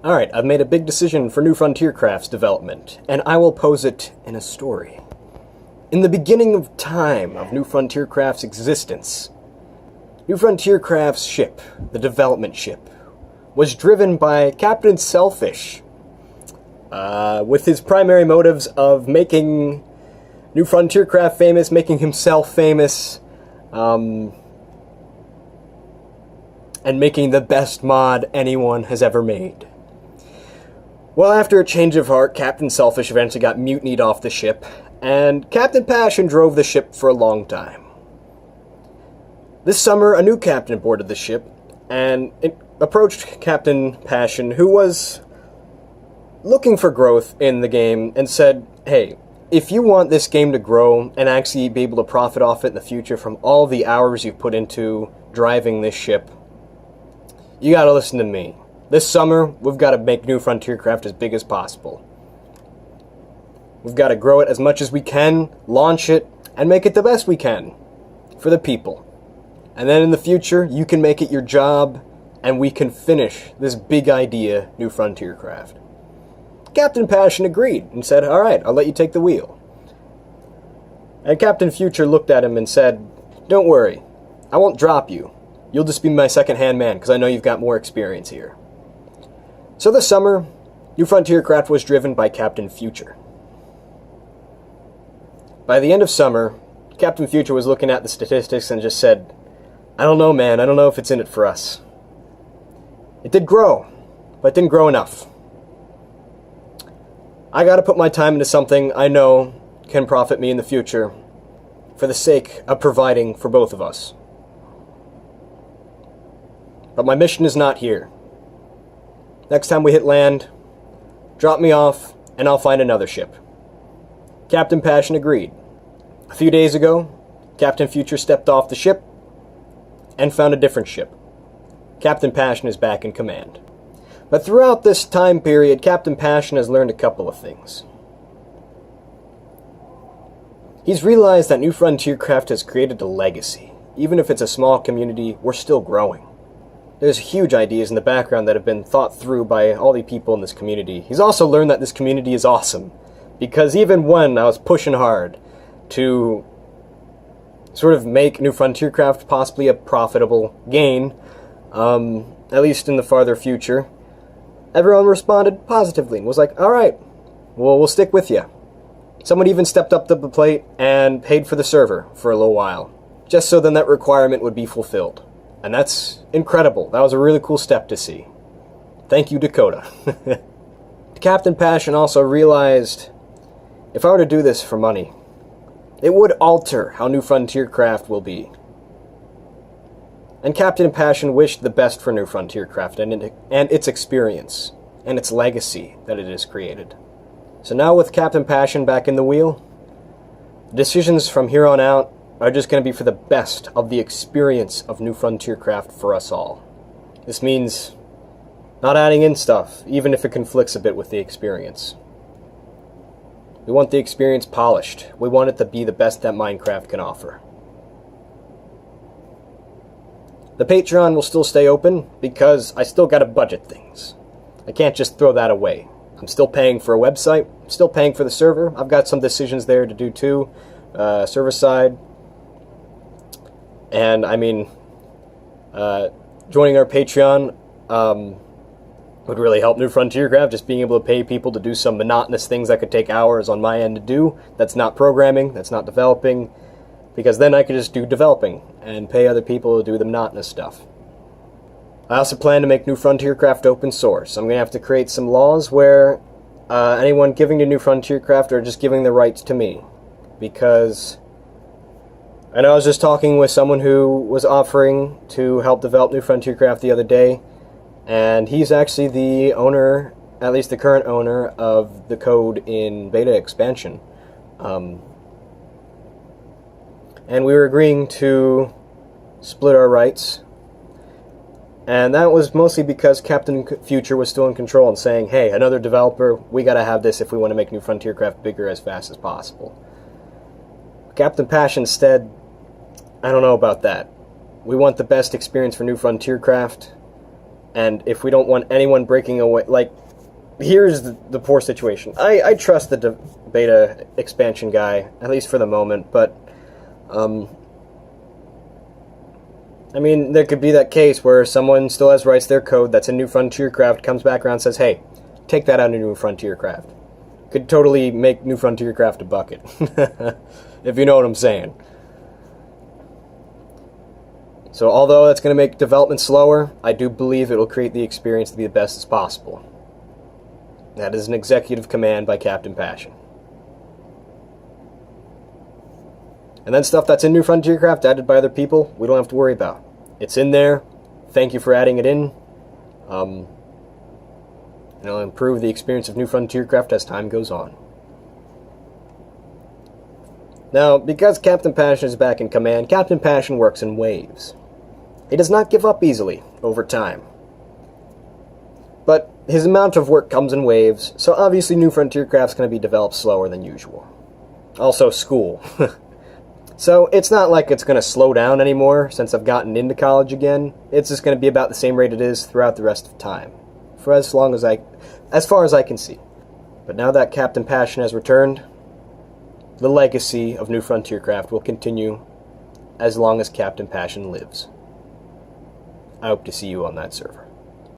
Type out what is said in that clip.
Alright, I've made a big decision for New Frontier Craft's development, and I will pose it in a story. In the beginning of time of New Frontier Craft's existence, New Frontier Craft's ship, the development ship, was driven by Captain Selfish, with his primary motives of making New Frontier Craft famous, making himself famous, and making the best mod anyone has ever made. Well, after a change of heart, Captain Selfish eventually got mutinied off the ship, and Captain Passion drove the ship for a long time. This summer, a new captain boarded the ship, and it approached Captain Passion, who was looking for growth in the game, and said, "Hey, if you want this game to grow and actually be able to profit off it in the future from all the hours you've put into driving this ship, you gotta listen to me. This summer, we've got to make New Frontier Craft as big as possible. We've got to grow it as much as we can, launch it, and make it the best we can for the people. And then in the future, you can make it your job, and we can finish this big idea, New Frontier Craft." Captain Passion agreed and said, "Alright, I'll let you take the wheel." And Captain Future looked at him and said, "Don't worry, I won't drop you. You'll just be my second-hand man, because I know you've got more experience here." So this summer, New Frontier Craft was driven by Captain Future. By the end of summer, Captain Future was looking at the statistics and just said, "I don't know, man, I don't know if it's in it for us." It did grow, but it didn't grow enough. I gotta put my time into something I know can profit me in the future, for the sake of providing for both of us. But my mission is not here. Next time we hit land, drop me off, and I'll find another ship. Captain Passion agreed. A few days ago, Captain Future stepped off the ship and found a different ship. Captain Passion is back in command. But throughout this time period, Captain Passion has learned a couple of things. He's realized that New Frontier Craft has created a legacy. Even if it's a small community, we're still growing. There's huge ideas in the background that have been thought through by all the people in this community. He's also learned that this community is awesome, because even when I was pushing hard to sort of make New Frontier Craft possibly a profitable gain, at least in the farther future, everyone responded positively and was like, "Alright, well, we'll stick with you." Someone even stepped up to the plate and paid for the server for a little while, just so then that requirement would be fulfilled. And that's incredible. That was a really cool step to see. Thank you, Dakota. Captain Passion also realized, if I were to do this for money, it would alter how New Frontier Craft will be. And Captain Passion wished the best for New Frontier Craft and its experience, and its legacy that it has created. So now with Captain Passion back in the wheel, decisions from here on out are just going to be for the best of the experience of New Frontier Craft for us all. This means not adding in stuff, even if it conflicts a bit with the experience. We want the experience polished. We want it to be the best that Minecraft can offer. The Patreon will still stay open because I still gotta budget things. I can't just throw that away. I'm still paying for a website, I'm still paying for the server. I've got some decisions there to do too, server side. And I mean, joining our Patreon would really help New Frontier Craft, just being able to pay people to do some monotonous things that could take hours on my end to do. That's not programming, that's not developing, because then I could just do developing and pay other people to do the monotonous stuff. I also plan to make New Frontier Craft open source. I'm going to have to create some laws where anyone giving to New Frontier Craft are just giving the rights to me, because I know I was just talking with someone who was offering to help develop New Frontier Craft the other day, and he's actually the owner, at least the current owner, of the code in beta expansion. And we were agreeing to split our rights, and that was mostly because Captain Future was still in control and saying, "Hey, another developer, we gotta have this if we want to make New Frontier Craft bigger as fast as possible." Captain Passion instead, I don't know about that. We want the best experience for New Frontier Craft, And if we don't want anyone breaking away, like, here's the poor situation. I trust the beta expansion guy, at least for the moment, but, I mean, there could be that case where someone still has rights to their code that's in New Frontier Craft, comes back around and says, hey, take that out of New Frontier Craft. Could totally make New Frontier Craft a bucket, if you know what I'm saying. So although that's going to make development slower, I do believe it will create the experience to be the best as possible. That is an executive command by Captain Passion. And then stuff that's in New Frontier Craft added by other people, we don't have to worry about. It's in there. Thank you for adding it in. It'll improve the experience of New Frontier Craft as time goes on. Now, because Captain Passion is back in command, Captain Passion works in waves. He does not give up easily over time. But his amount of work comes in waves, so obviously New Frontier Craft's going to be developed slower than usual. Also, school. So it's not like it's going to slow down anymore since I've gotten into college again. It's just going to be about the same rate it is throughout the rest of time. For as far as I can see. But now that Captain Passion has returned, the legacy of New Frontier Craft will continue as long as Captain Passion lives. I hope to see you on that server.